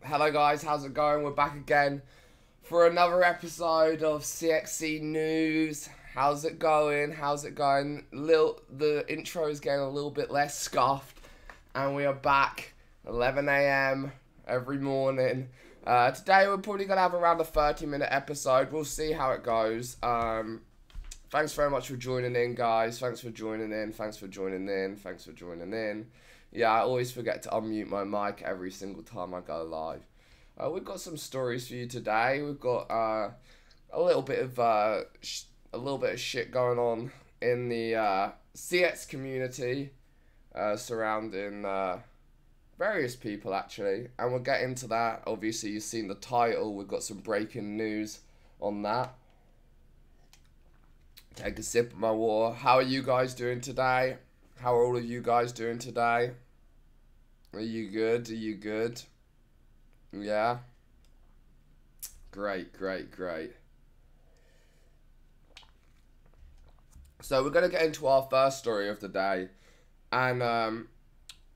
Hello guys, how's it going? We're back again for another episode of CxC News. How's it going? How's it going? The intro is getting a little bit less scuffed, and we are back 11 AM every morning. Today we're probably going to have around a 30-minute episode. We'll see how it goes. Thanks very much for joining in, guys. Thanks for joining in. Thanks for joining in. Thanks for joining in. Yeah, I always forget to unmute my mic every single time I go live. We've got some stories for you today. We've got a little bit of shit going on in the CX community surrounding various people actually, and we'll get into that. Obviously, you've seen the title. We've got some breaking news on that. Take a sip of my water. How are you guys doing today? How are all of you guys doing today? Are you good? Are you good? Yeah? Great, great, great. So we're going to get into our first story of the day. And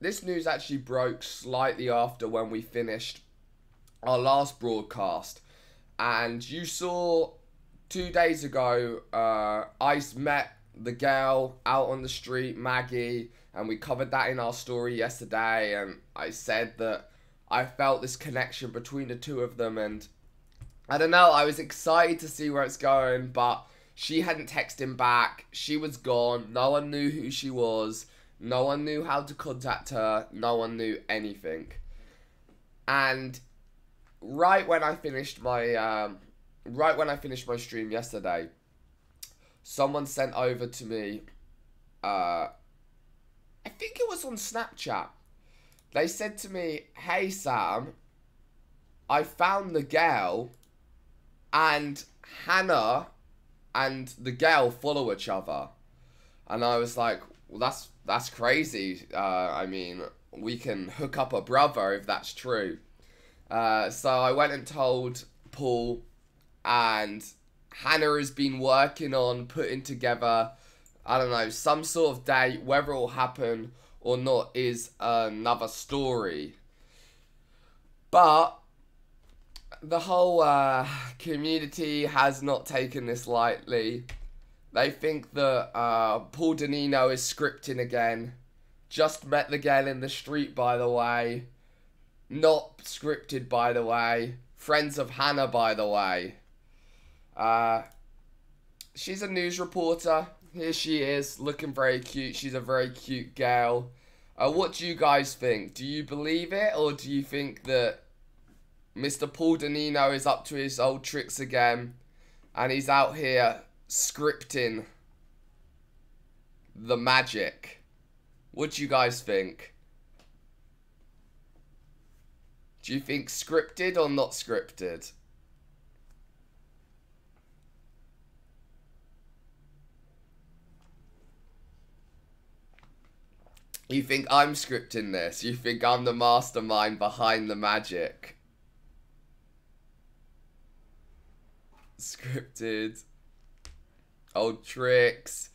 this news actually broke slightly after when we finished our last broadcast. And you saw 2 days ago, I met the girl out on the street, Maggie, and we covered that in our story yesterday, and I said that I felt this connection between the two of them, and I don't know, I was excited to see where it's going, but she hadn't texted him back. She was gone. No one knew who she was. No one knew how to contact her. No one knew anything. And right when I finished my stream yesterday, someone sent over to me, I think it was on Snapchat. They said to me, "Hey Sam, I found the girl, and Hannah and the girl follow each other." And I was like, well, that's crazy. I mean, we can hook up a brother if that's true. So I went and told Paul, and Hannah has been working on putting together, I don't know, some sort of date. Whether it will happen or not is another story. But the whole community has not taken this lightly. They think that Paul Danino is scripting again. Just met the girl in the street, by the way. Not scripted, by the way. Friends of Hannah, by the way. She's a news reporter. Here she is, looking very cute. She's a very cute girl. What do you guys think? Do you believe it, or do you think that Mr. Paul Danino is up to his old tricks again, and he's out here scripting the magic? What do you guys think? Do you think scripted or not scripted? You think I'm scripting this? You think I'm the mastermind behind the magic? Scripted. Old tricks.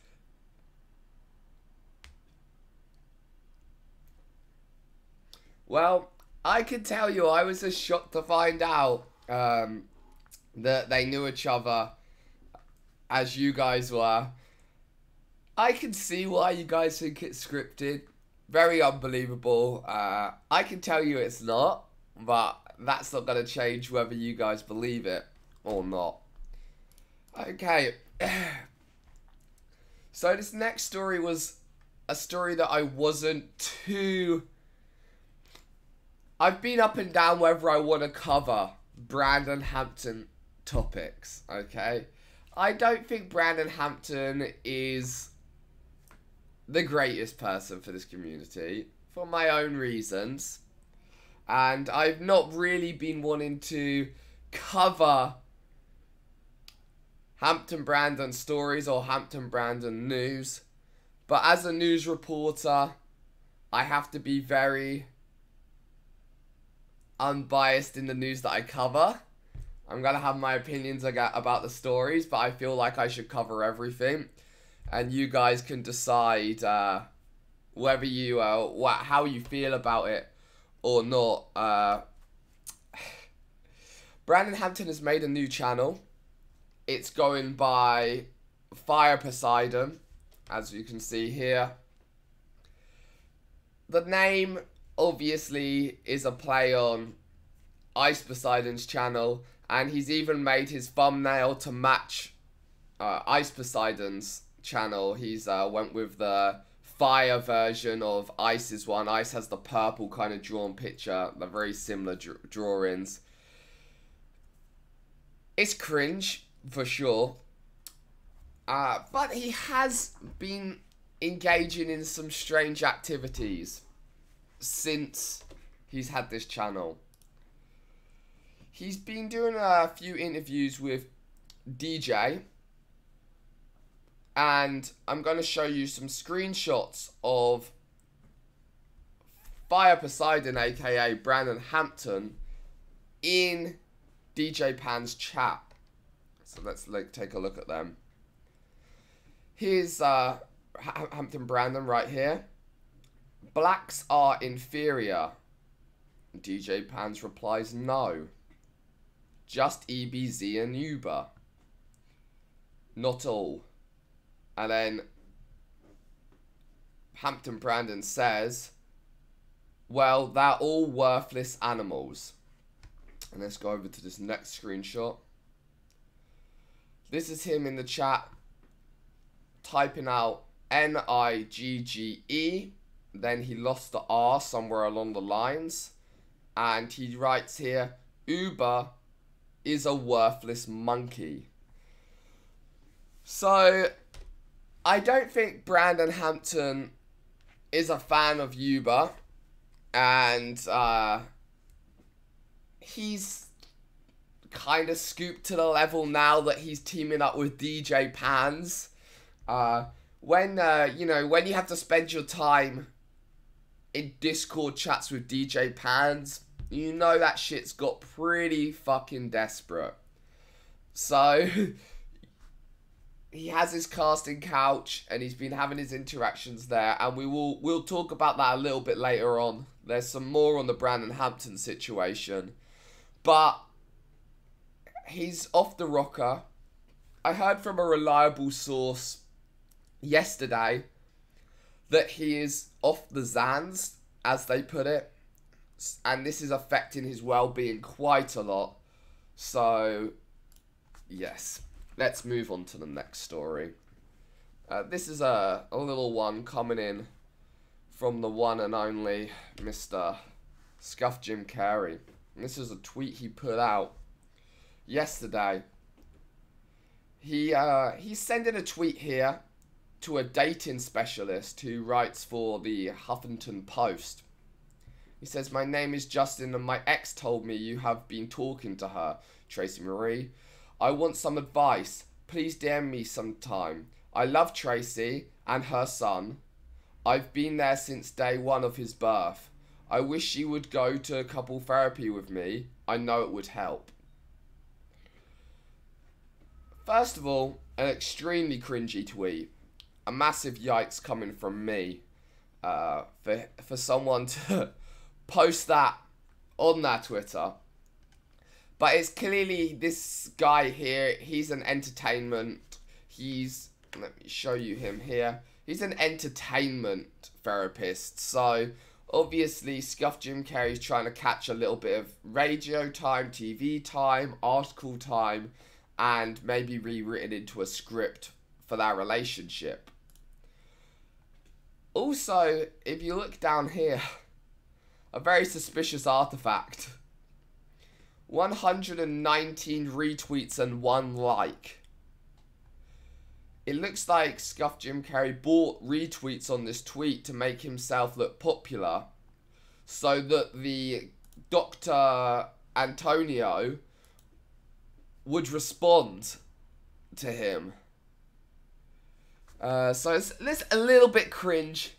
Well, I can tell you, I was as shocked to find out that they knew each other as you guys were. I can see why you guys think it's scripted. Very unbelievable. I can tell you it's not, but that's not going to change whether you guys believe it or not. Okay. So this next story was a story that I wasn't too... I've been up and down whether I want to cover Brandon Hampton topics, okay? I don't think Brandon Hampton is the greatest person for this community, for my own reasons. And I've not really been wanting to cover Hampton Brandon stories or Hampton Brandon news. But as a news reporter, I have to be very unbiased in the news that I cover. I'm going to have my opinions about the stories, but I feel like I should cover everything. And you guys can decide whether you how you feel about it or not. Brandon Hampton has made a new channel. It's going by Fire Poseidon, as you can see here. The name obviously is a play on Ice Poseidon's channel, and he's even made his thumbnail to match Ice Poseidon's channel. He's went with the fire version of Ice's one. Ice has the purple kind of drawn picture. They're very similar drawings. It's cringe, for sure. But he has been engaging in some strange activities since he's had this channel. He's been doing a few interviews with DJ, and I'm going to show you some screenshots of Fire Poseidon, aka Brandon Hampton, in DJ Pan's chat. So let's take a look at them. Here's Hampton Brandon right here. Blacks are inferior. DJ Pans replies no. Just EBZ and Uber. Not all. And then Hampton Brandon says, well, they're all worthless animals. And let's go over to this next screenshot. This is him in the chat typing out N-I-G-G-E. Then he lost the R somewhere along the lines. And he writes here, Uber is a worthless monkey. So, I don't think Brandon Hampton is a fan of Uber. And he's kind of scooped to the level now that he's teaming up with DJ Pans. When you have to spend your time in Discord chats with DJ Pans, you know that shit's got pretty fucking desperate. So, he has his casting couch, and he's been having his interactions there, and we'll talk about that a little bit later on. There's some more on the Brandon Hampton situation, but he's off the rocker. I heard from a reliable source yesterday that he is off the Zans, as they put it, and this is affecting his well-being quite a lot. So, yes, let's move on to the next story. This is a little one coming in from the one and only Mr. Scuff Jim Carrey. And this is a tweet he put out yesterday. He's sending a tweet here to a dating specialist who writes for the Huffington Post. He says, my name is Justin and my ex told me you have been talking to her, Tracy Marie. I want some advice. Please DM me sometime. I love Tracy and her son. I've been there since day one of his birth. I wish she would go to couple therapy with me. I know it would help. First of all, an extremely cringy tweet. A massive yikes coming from me for someone to post that on their Twitter. But it's clearly this guy here, he's an entertainment, let me show you him here. He's an entertainment therapist, so obviously Scuff Jim Carrey's trying to catch a little bit of radio time, TV time, article time, and maybe rewritten into a script for that relationship. Also, if you look down here, a very suspicious artifact. 119 retweets and 1 like. It looks like Scuff Jim Carrey bought retweets on this tweet to make himself look popular, so that the Dr. Antonio would respond to him. So it's a little bit cringe.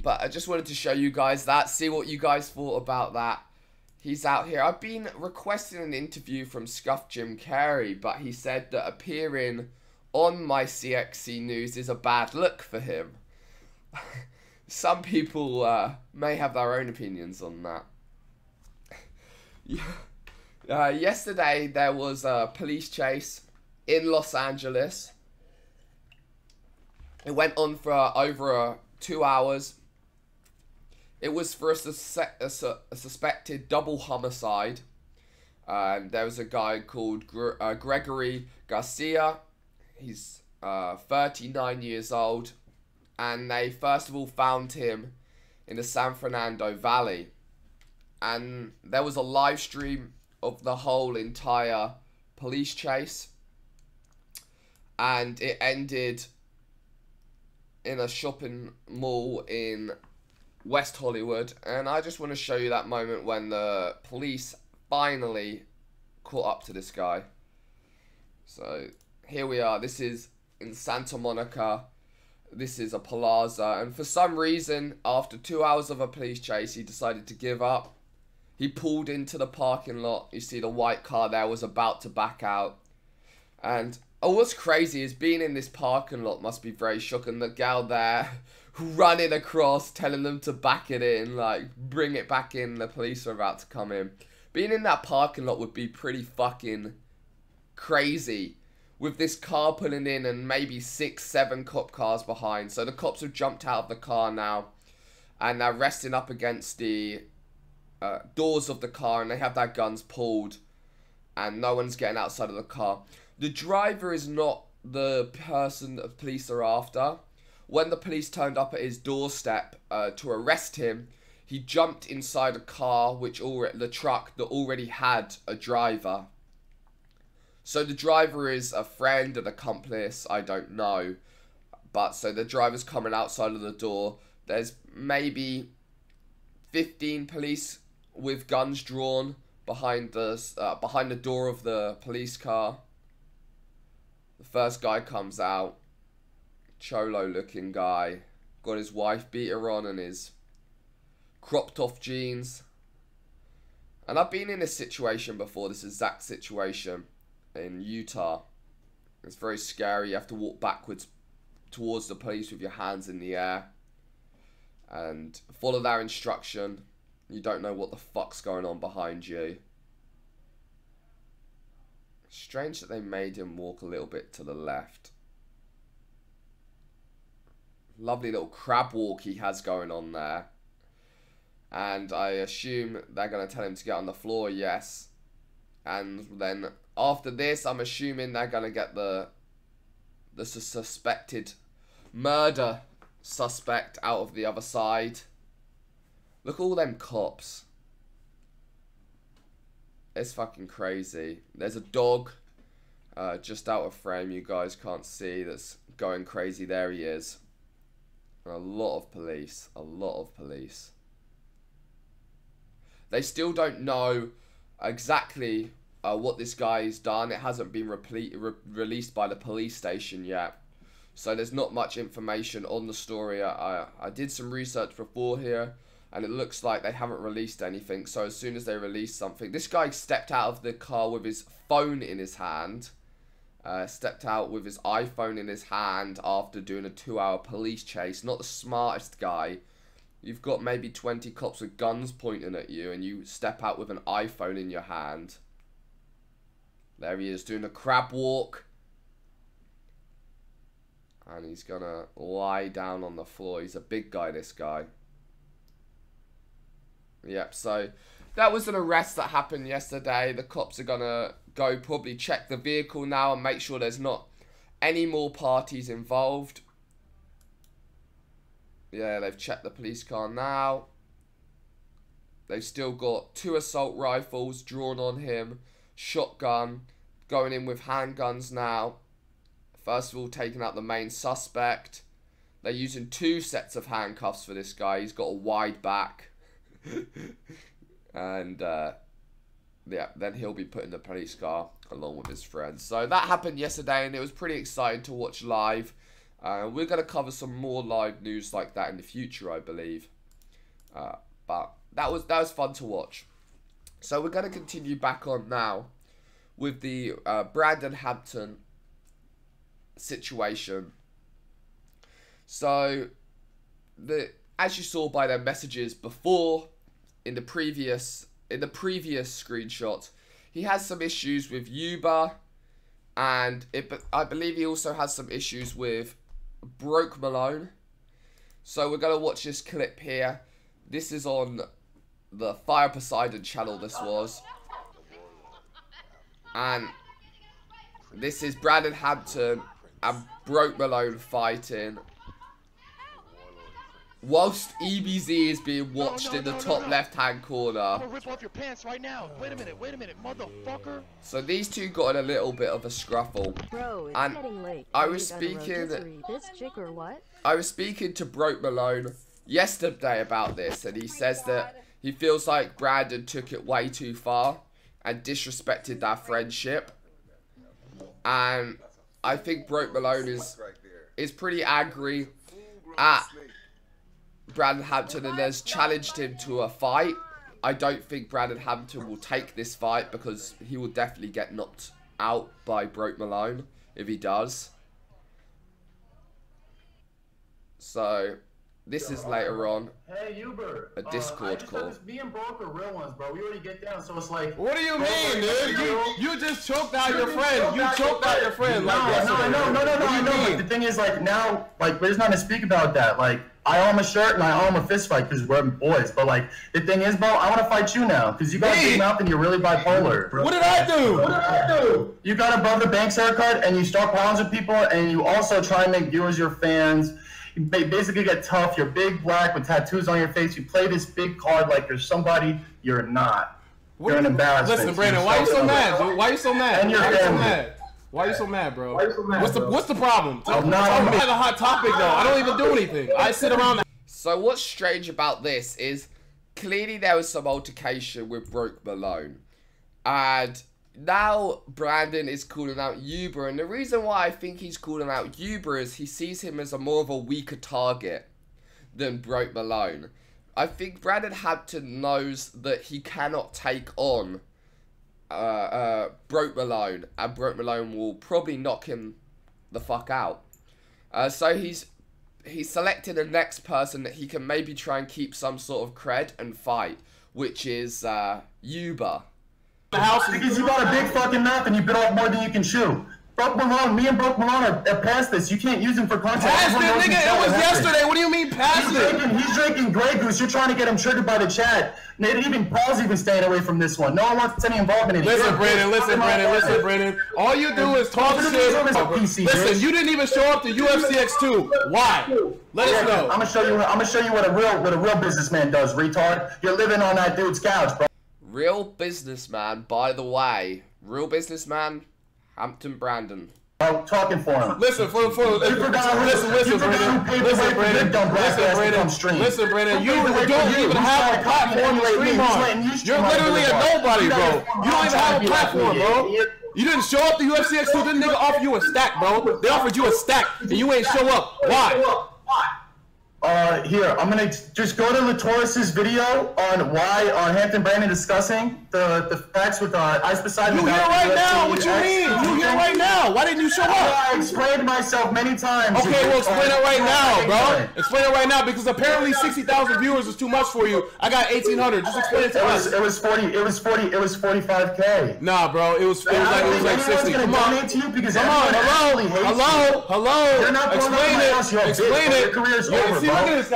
But I just wanted to show you guys that, see what you guys thought about that. He's out here. I've been requesting an interview from Scuff Jim Carrey, but he said that appearing on my CxC news is a bad look for him. Some people may have their own opinions on that. Yesterday there was a police chase in Los Angeles. It went on for over 2 hours. It was for a suspected double homicide. There was a guy called Gregory Garcia. He's 39 years old. And they first of all found him in the San Fernando Valley. And there was a live stream of the whole entire police chase. And it ended in a shopping mall in West Hollywood. And I just want to show you that moment when the police finally caught up to this guy. So here we are. This is in Santa Monica. This is a plaza. And for some reason, after 2 hours of a police chase, he decided to give up. He pulled into the parking lot. You see the white car there was about to back out. And what's crazy is being in this parking lot must be very shocking. The gal there running across, telling them to back it in, like bring it back in. The police are about to come in. Being in that parking lot would be pretty fucking crazy. With this car pulling in and maybe 6, 7 cop cars behind. So the cops have jumped out of the car now. And they're resting up against the doors of the car. And they have their guns pulled. And no one's getting outside of the car. The driver is not the person that the police are after. When the police turned up at his doorstep to arrest him, he jumped inside a car, the truck that already had a driver. So the driver is a friend, an accomplice, I don't know. But so the driver's coming outside of the door. There's maybe 15 police with guns drawn behind the door of the police car. The first guy comes out. Cholo looking guy. Got his wife beater on and his cropped off jeans. And I've been in this situation before, this exact situation in Utah. It's very scary. You have to walk backwards towards the police with your hands in the air. And follow their instruction. You don't know what the fuck's going on behind you. Strange that they made him walk a little bit to the left. Lovely little crab walk he has going on there. And I assume they're going to tell him to get on the floor, yes. And then after this, I'm assuming they're going to get the suspected murder suspect out of the other side. Look at all them cops. It's fucking crazy. There's a dog just out of frame you guys can't see that's going crazy. There he is. And a lot of police. A lot of police. They still don't know exactly what this guy's done. It hasn't been released by the police station yet. So there's not much information on the story. I did some research before here. And it looks like they haven't released anything. So as soon as they release something... This guy stepped out of the car with his phone in his hand. Stepped out with his iPhone in his hand after doing a 2-hour police chase. Not the smartest guy. You've got maybe 20 cops with guns pointing at you. And you step out with an iPhone in your hand. There he is doing a crab walk. And he's gonna lie down on the floor. He's a big guy, this guy. Yep, so that was an arrest that happened yesterday. The cops are going to go probably check the vehicle now and make sure there's not any more parties involved. Yeah, they've checked the police car now. They've still got 2 assault rifles drawn on him. Shotgun. Going in with handguns now. First of all, taking out the main suspect. They're using 2 sets of handcuffs for this guy. He's got a wide back. And yeah, then he'll be put in the police car along with his friends. So that happened yesterday and it was pretty exciting to watch live. We're going to cover some more live news like that in the future, I believe. But that was fun to watch. So we're going to continue back on now with the Brandon Hampton situation. So as you saw by their messages before, in the previous in the previous screenshot, he has some issues with Uber, and I believe he also has some issues with Broke Malone. So we're going to watch this clip here. This is on the Fire Poseidon channel, this was. And this is Brandon Hampton and Broke Malone fighting, whilst EBZ is being watched in the top left-hand corner. I'm gonna rip off your pants right now. Wait a minute, motherfucker. So these two got in a little bit of a scruffle. Bro, it's and getting late. I was speaking to Broke Malone yesterday about this, and he says that he feels like Brandon took it way too far and disrespected their friendship. And I think Broke Malone is pretty angry at Brandon Hampton and has challenged him to a fight. I don't think Brandon Hampton will take this fight because he will definitely get knocked out by Broke Malone if he does. So this is later on. Hey, Uber. A Discord call. Me and Broke are real ones, bro. We already get down, so it's like. What do you mean, dude? You just choked out your friend. You choked out your friend. No, I know. But the thing is, like, now, like, there's nothing to speak about that. Like, I owe him a shirt and I owe him a fist fight because we're boys. But, like, the thing is, bro, I want to fight you now because you got a big mouth and you're really bipolar. What did I do? You got above the Banks haircut and you start problems with people and you also try and make viewers your fans. You basically get tough. You're big, black, with tattoos on your face. You play this big card like you're somebody you're not. You're an embarrassment. Listen, Brandon, why you so mad, dude? Why you so mad? And your family. Why you so mad, bro? Why you so mad, What's the problem? I'm not a hot topic though. I don't even do anything. I sit around. So what's strange about this is clearly there was some altercation with Broke Malone, and now Brandon is calling out Uber, and the reason why I think he's calling out Uber is he sees him as a more of a weaker target than Broke Malone. I think Brandon Hampton knows that he cannot take on Broke Malone, and Broke Malone will probably knock him the fuck out. So he's selected the next person that he can maybe try and keep some sort of cred and fight, which is Uber. Because you got a big fucking mouth and you bit off more than you can chew. Broke Malone, me and Broke Malone are past this. You can't use him for content. Past it, nigga. It was yesterday. What do you mean past it? He's drinking Grey Goose. You're trying to get him triggered by the chat. Even Paul's even staying away from this one. No one wants any involvement in it. Listen, Brandon. All you do is talk shit. Listen, you didn't even show up to CxC. Why? Let us know. I'm gonna show you what a real businessman does, retard. You're living on that dude's couch, bro. Real businessman, by the way. Real businessman, Hampton Brandon. I'm talking for him. Listen, Brandon. You don't even have a platform to stream on. You're literally a nobody, bro. You don't even have a platform, bro. You didn't show up to CxC. Didn't nigga offer you a stack, bro? They offered you a stack, and you ain't show up. Why? Here, I'm gonna just go to Latoris's video on Hampton Brandon discussing the facts with Ice Poseidon. You here right now? What you mean? You here right now? Why didn't you show up? I explained myself many times. Okay, well explain it right now, bro. Explain it right now because apparently 60,000 viewers is too much for you. I got 1,800. Just explain it to us. It was 45K. Nah, bro. It was like 60. Come on. Hello. Explain it. Your career's over. Look at this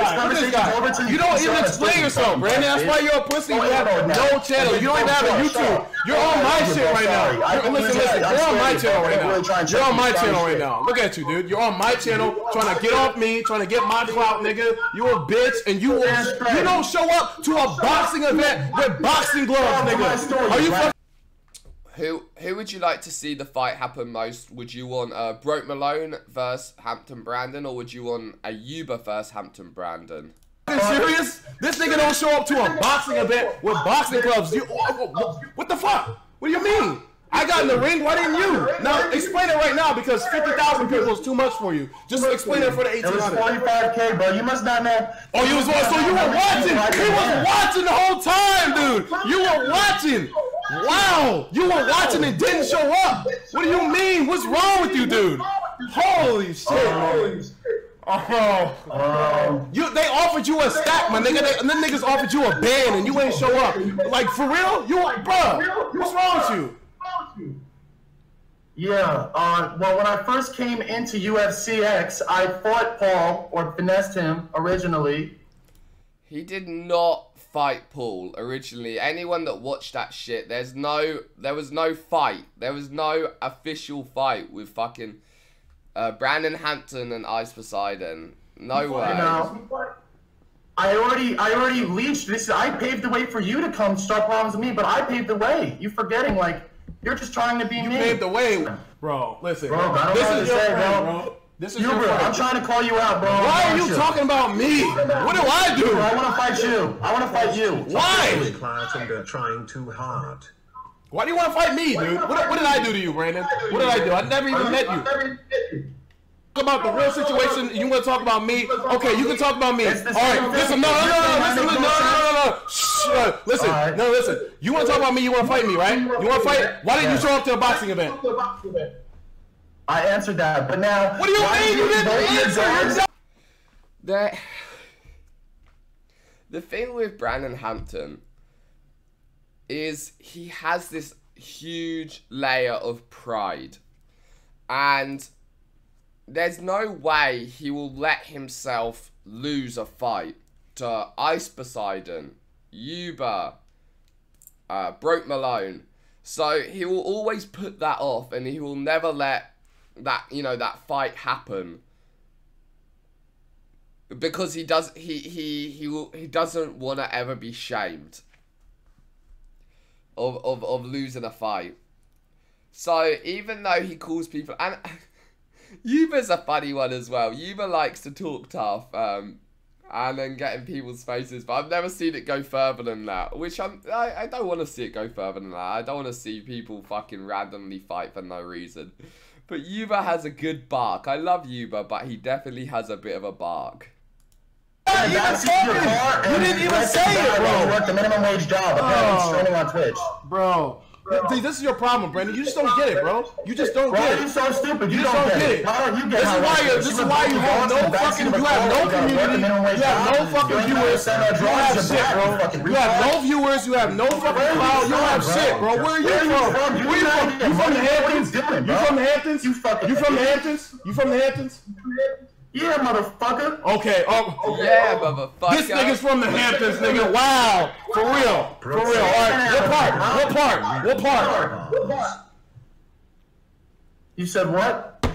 guy. You don't even explain yourself, Brandon. That's why you're a pussy. You have no channel. You don't even have a YouTube. You're on my shit right now. Listen. You're on my channel right now. You're on my channel right now. Look at you, dude. You're on my channel trying to get off me, trying to get my clout, nigga. You a bitch, and you don't show up to a boxing event with boxing gloves, nigga. Are you Who would you like to see the fight happen most? Would you want Broke Malone versus Hampton Brandon, or would you want a Uber versus Hampton Brandon? Are you serious? This nigga don't show up to a boxing event with boxing gloves. What the fuck? What do you mean? I got in the ring. Why didn't you? Now explain it right now because 50,000 people is too much for you. Just explain it for the 1,800. It was 45K, bro. You must not know. Oh, you was so you were watching. He was watching the whole time, dude. You were watching. Wow, you were watching and didn't show up. What do you mean? What's wrong with you, dude? Holy shit. They offered offered you a stack, my nigga, and then niggas offered you a band and you ain't show up. Like, for real? You, bro, what's wrong with you? Yeah, well, when I first came into CxC, I fought Paul, or finessed him, originally. He did not fight Paul, originally. Anyone that watched that shit, there was no fight. There was no official fight with fucking Brandon Hampton and Ice Poseidon. No way. You know, I already leached this. I paved the way for you to come start problems with me, but I paved the way. You forgetting, like, you're just trying to be me. You paved the way. Bro, listen. Bro, I don't know what to say, bro. This is your friend. I'm trying to call you out, bro. Why are you talking about me? What do I do? I want to fight you. I want to fight you. Why? Trying too hard. Why do you want to fight me, dude? What did I do to you, Brandon? What did I do? I never even met you. Talk about the real situation. You want to talk about me? Okay, you can talk about me. All right, listen, no. Shh, listen, no, listen. You want to talk about me? You want to fight me, right? You want to fight? Why didn't you show up to a boxing event? I answered that, but now. What do you mean you didn't answer? The thing with Brandon Hampton is he has this huge layer of pride, and there's no way he will let himself lose a fight to Ice Poseidon, Uber, Broke Malone. So he will always put that off, and he will never let that, you know, that fight happen, because he doesn't want to ever be shamed of losing a fight. So even though he calls people, and Yuba's a funny one as well. Yuba likes to talk tough, and then get in people's faces, but I've never seen it go further than that, which I don't want to see it go further than that. I don't want to see people fucking randomly fight for no reason. But Yuba has a good bark. I love Yuba, but he definitely has a bit of a bark. You didn't even say it, bro. Work the minimum wage job, apparently streaming on Twitch. Bro. See, this is your problem, Brandon. You just don't get it, bro. You just don't get it. You're so stupid. You just don't get it. This is why you have no fucking, you have no community, you have no fucking viewers, you have shit, bro. You have no viewers, you have no fucking clout, you don't have shit, bro. Where are you from? Where you from? You from the Hamptons? You from the Hamptons? You from the Hamptons? You from the Hamptons? Yeah, motherfucker. Okay. Yeah, motherfucker. This nigga's from the Hamptons, nigga. Wow. For real. For real. All right. What part? You said what?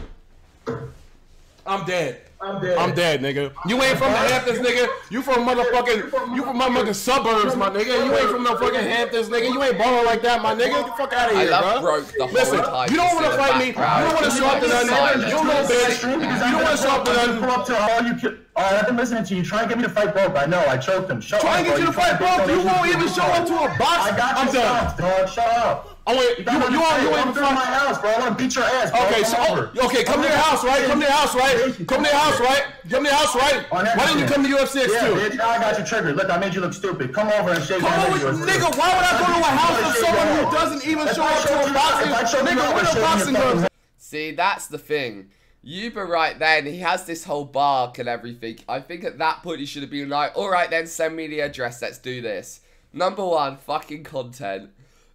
I'm dead. I'm dead, nigga. You ain't from the Hamptons, nigga. You from motherfucking suburbs, my nigga. You ain't from no fucking Hamptons, nigga. You ain't balling like that, my nigga. Get the fuck out of here, bro. Listen, you don't want to fight me. You don't want to show up to nothing. You don't know, bitch. You don't want to show up to nothing. I've been listening to you. Try and get me to fight Broke. I know. I choked him. Shut up. Try and get you to fight Broke. You won't even show up to a box. I got you stuff, dog. Shut up. Oh wait, you ain't from my house, bro. I want to beat your ass, bro. Okay, come to your house, right? Come to your house, right? Why didn't you come to CxC too? Yeah, bitch, now I got you triggered. Look, I made you look stupid. Come over and shake hands with nigga, why would I go to a house of someone who doesn't even show up to a boxing? Nigga, where the boxing gloves? See, that's the thing. Yuba right then, he has this whole bark and everything. I think at that point he should have been like, alright then, send me the address, let's do this. Number 1, fucking content.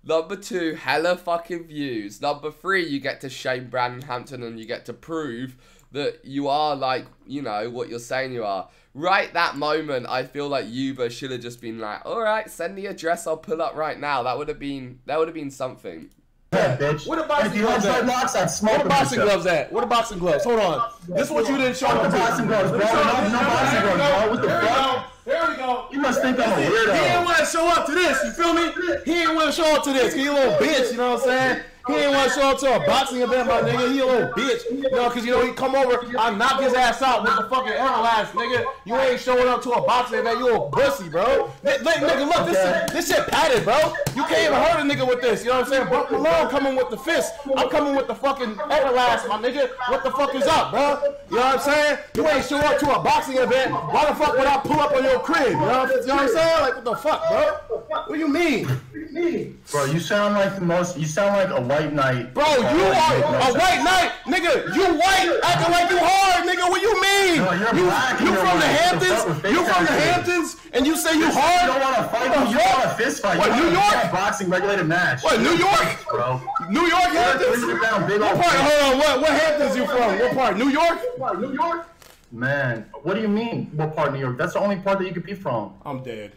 Number 2, hella fucking views. Number 3, you get to shame Brandon Hampton and you get to prove that you are like, you know, what you're saying you are. Right that moment, I feel like Yuba should have just been like, alright, send the address, I'll pull up right now. That would have been something. Yeah, bitch. What about boxing gloves at? What are boxing gloves at? What are boxing gloves? Hold on. This is what you didn't show up to. Boxing gloves, bro. No boxing gloves, bro. What the fuck? There we go. You must think I'm a weirdo. He didn't want to show up to this, you feel me? He didn't want to show up to this. He a little bitch, you know what I'm saying? He didn't want to show up to a boxing event, my nigga. He a little bitch. You know, because, you know, he come over, I knock his ass out with the fucking Everlast, nigga. You ain't showing up to a boxing event. You a pussy, bro. Nigga, look, this shit padded, bro. You can't even hurt a nigga with this. You know what I'm saying? Broke Malone coming with the fist. I'm coming with the fucking Everlast, my nigga. What the fuck is up, bro? You know what I'm saying? You ain't show up to a boxing event. Why the fuck would I pull up on your crib? You know what I'm saying? Like, what the fuck, bro? What do you mean? Bro, you sound like you sound like a white knight. Bro, you are a white knight, nigga. You white, acting like you hard, nigga. What you mean? No, you're black. You from the Hamptons? You from the Hamptons? And you say you hard? You don't want to fight. You want a fist fight. What, New York? Boxing regulated match. What, New York? Bro. New York Hamptons? What part? Hold on. What Hamptons you from? What part? New York? New York? Man, what do you mean? What part of New York? That's the only part that you could be from. I'm dead.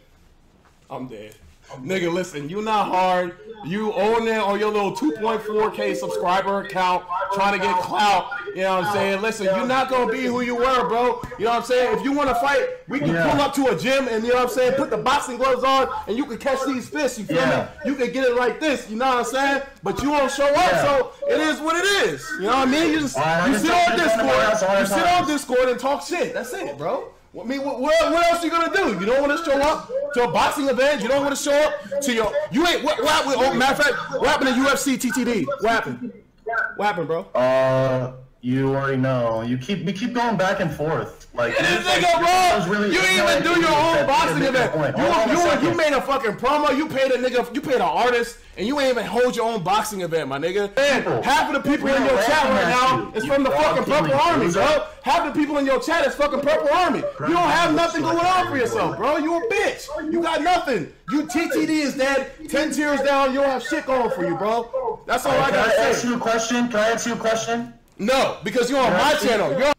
Nigga, listen, you not hard. You own it on your little 2.4K subscriber account, trying to get clout. You know what I'm saying? Listen, you're not gonna be who you were, bro. You know what I'm saying? If you want to fight, we can pull up to a gym and, you know what I'm saying, put the boxing gloves on and you can catch these fists. You feel me? You can get it like this. You know what I'm saying? But you won't show up, so it is what it is. You know what I mean? You sit on Discord. You sit on Discord and talk shit. That's it, bro. I mean, what else are you gonna do? You don't want to show up to a boxing event. You don't want to show up to your. You ain't. What happened? Oh, matter of fact, what happened to UFC TTD? What happened? What happened, bro? You already know. We keep going back and forth. Like, really, you even do your own boxing event. You made a fucking promo. You paid a nigga. You paid an artist, and you ain't even hold your own boxing event, my nigga. Man, half of the people in your chat right now is from the fucking Purple Army, bro. Half the people in your chat is fucking Purple Army. You don't have nothing going on for yourself, bro. You a bitch. You got nothing. You TTD is dead. 10 tiers down. You don't have shit going for you, bro. That's all I gotta say. Can I ask you a question? No, because you're on my channel.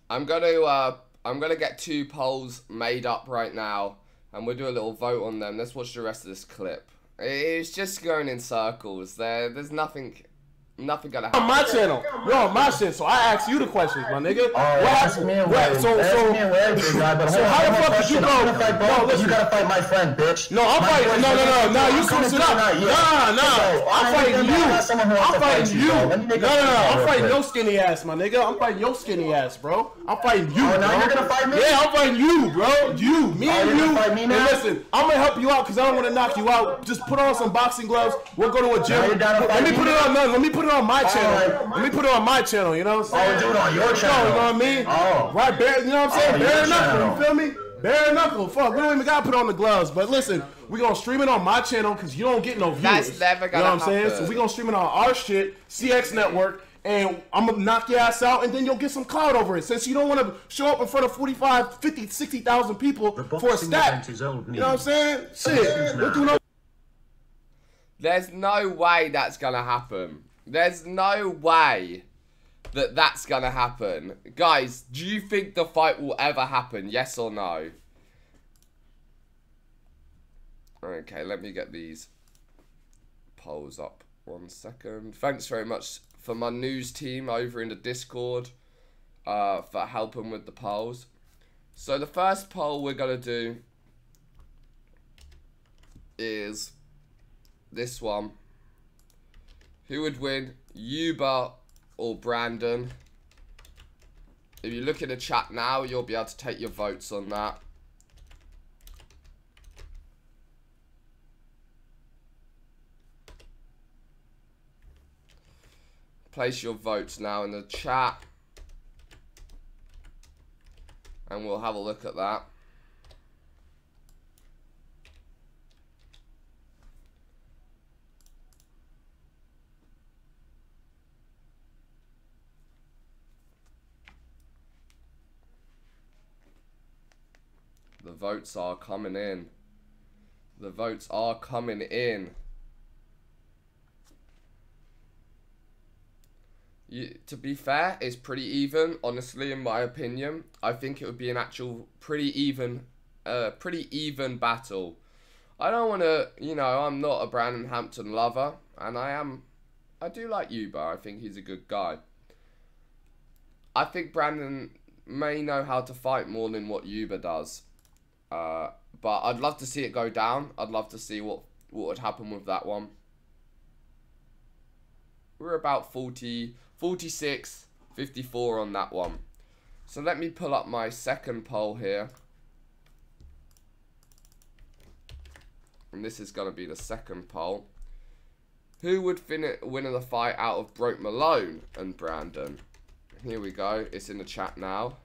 I'm gonna get 2 polls made up right now, and we'll do a little vote on them. Let's watch the rest of this clip. It's just going in circles. There's nothing gonna happen. On my channel, you're on my shit, so I ask you the questions, my nigga. Ask me and Wade. So how the fuck did you go? No, listen, you gotta fight my friend, bitch. No, I'm fighting. No, you switch it up. Nah, I'm fighting you. I'm fighting you. No, I'm fighting your skinny ass, my nigga. I'm fighting your skinny ass, bro. I'm fighting you, bro. Now you're gonna fight me? Yeah, I'm fighting you, bro. You, me and you. Fight me now? And listen, I'm gonna help you out because I don't want to knock you out. Just put on some boxing gloves. We'll go to a gym. Let me put it on. Let me put it on my channel. Let me put it on my channel. You know what I'm saying? Do it on your channel. You know what I mean? Right, bare. You know what I'm saying? Bare knuckle. You feel me? Bare knuckle. Fuck, we don't even gotta put on the gloves. But listen, we gonna stream it on my channel because you don't get no views. That's never gonna happen. You know what I'm saying? So we gonna stream it on our shit, CX Network. And I'm going to knock your ass out, and then you'll get some clout over it. Since you don't want to show up in front of 45, 50, 60,000 people for a stat. You know what I'm saying? Shit. There's no way that's going to happen. There's no way that that's going to happen. Guys, do you think the fight will ever happen? Yes or no? Okay, let me get these polls up. 1 second. Thanks very much for my news team over in the Discord for helping with the polls. So the first poll we're going to do is this one. Who would win, Yuba or Brandon? If you look in the chat now, you'll be able to take your votes on that. Place your votes now in the chat, and we'll have a look at that. The votes are coming in. The votes are coming in. To be fair, it's pretty even, honestly, in my opinion. I think it would be an actual pretty even battle. I don't want to, you know, I'm not a Brandon Hampton lover, and I do like Yuba. I think he's a good guy. I think Brandon may know how to fight more than what Yuba does. But I'd love to see it go down. I'd love to see what would happen with that one. We're about 46, 54 on that one. So let me pull up my second poll here. And this is going to be the second poll. Who would win the fight out of Broke Malone and Brandon? Here we go. It's in the chat now.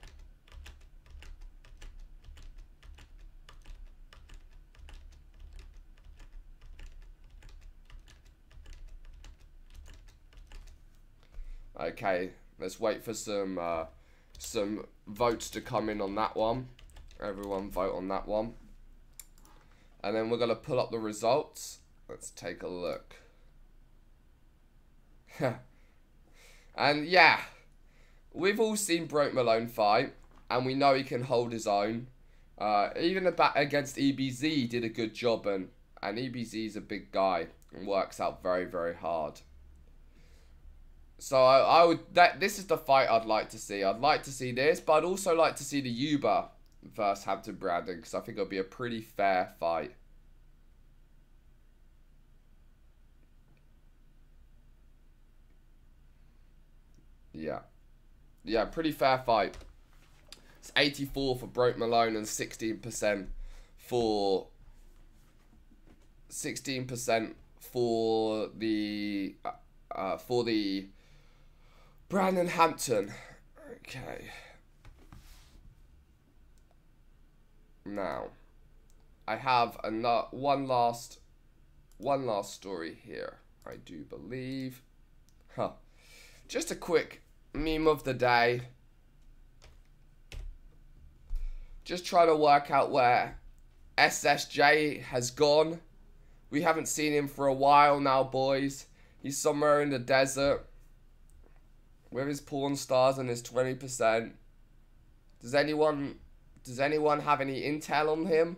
Okay, let's wait for some votes to come in on that one. Everyone vote on that one. And then we're going to pull up the results. Let's take a look. And yeah, we've all seen Broke Malone fight, and we know he can hold his own. Even against EBZ, he did a good job, and EBZ is a big guy and works out very, very hard. So this is the fight I'd like to see. I'd like to see this, but I'd also like to see the Uber versus Hampton Brandon, because I think it'll be a pretty fair fight. Yeah, pretty fair fight. It's 84 for Broke Malone and 16% for the Brandon Hampton. Okay. Now, I have one last story here, I do believe. Just a quick meme of the day. Just trying to work out where SSJ has gone. We haven't seen him for a while now, boys. He's somewhere in the desert with his porn stars and his 20%. Does anyone have any intel on him?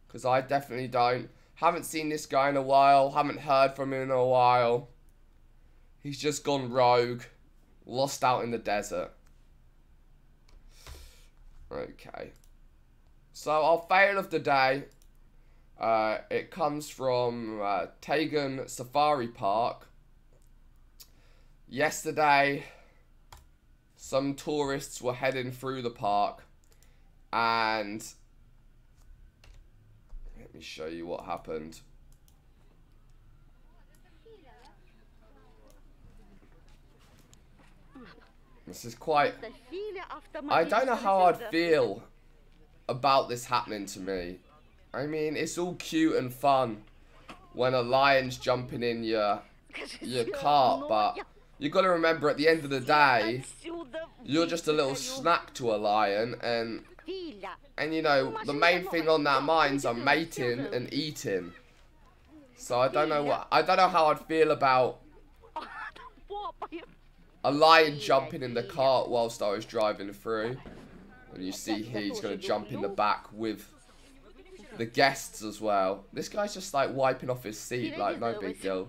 Because I definitely don't. Haven't seen this guy in a while. Haven't heard from him in a while. He's just gone rogue. Lost out in the desert. Okay. So our fail of the day. It comes from Tegan Safari Park. Yesterday, some tourists were heading through the park, and let me show you what happened. This is quite... I don't know how I'd feel about this happening to me. I mean, it's all cute and fun when a lion's jumping in your cart, but you got to remember, at the end of the day, you're just a little snack to a lion, and you know, the main thing on their minds are mating and eating. So I don't know how I'd feel about a lion jumping in the cart whilst I was driving through. And you see he's going to jump in the back with the guests as well. This guy's just like wiping off his seat, like no big deal.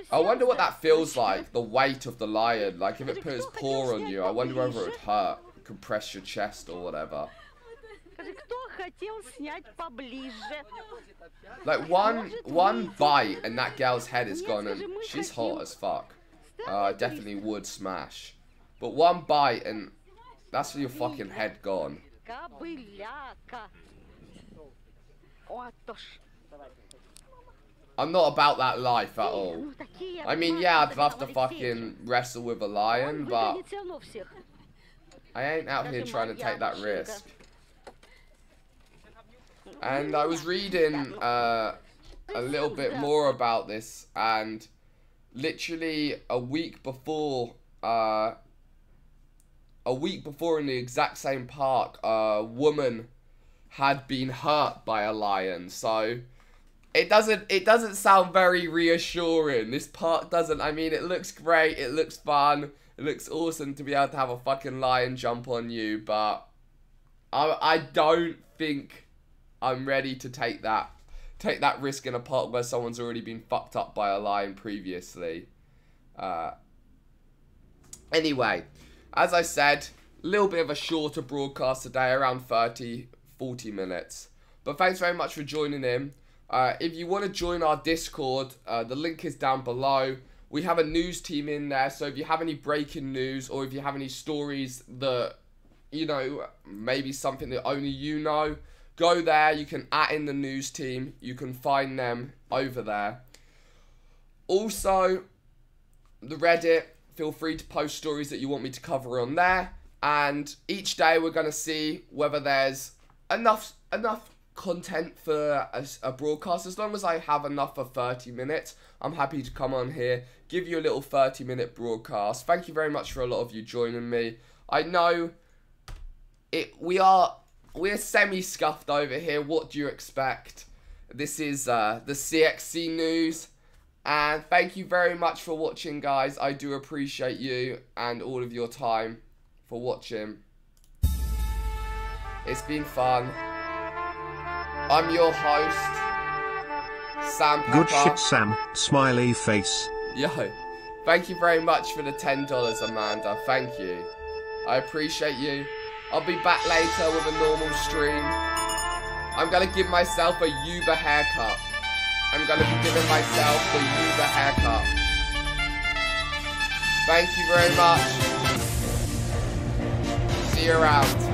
I wonder what that feels like, the weight of the lion. Like if it put its paw on you, I wonder whether it would hurt, compress your chest or whatever. Like one bite and that girl's head is gone, and she's hot as fuck. I definitely would smash. But one bite and that's your fucking head gone. I'm not about that life at all. I mean, yeah, I'd love to fucking wrestle with a lion, but I ain't out here trying to take that risk. And I was reading a little bit more about this, and literally a week before in the exact same park, a woman had been hurt by a lion. So it doesn't sound very reassuring. This park doesn't. I mean, it looks great, it looks fun, it looks awesome to be able to have a fucking lion jump on you, but I don't think I'm ready to take that risk in a park where someone's already been fucked up by a lion previously. Anyway, as I said, a little bit of a shorter broadcast today, around 30-40 minutes. But thanks very much for joining in. If you want to join our Discord, the link is down below. We have a news team in there, so if you have any breaking news, or if you have any stories that, you know, maybe something that only you know, go there. You can add in the news team. You can find them over there. Also, the Reddit, feel free to post stories that you want me to cover on there. And each day we're going to see whether there's enough content for a broadcast. As long as I have enough for 30 minutes, I'm happy to come on here, give you a little 30-minute broadcast. Thank you very much for a lot of you joining me. I know we're semi-scuffed over here. What do you expect? This is the CxC news. And thank you very much for watching, guys. I do appreciate you and all of your time for watching. It's been fun. I'm your host, Sam Pepper. Good shit, Sam. Smiley face. Yo, thank you very much for the $10, Amanda. Thank you. I appreciate you. I'll be back later with a normal stream. I'm going to give myself a Uber haircut. I'm going to be giving myself the Uber haircut. Thank you very much. See you around.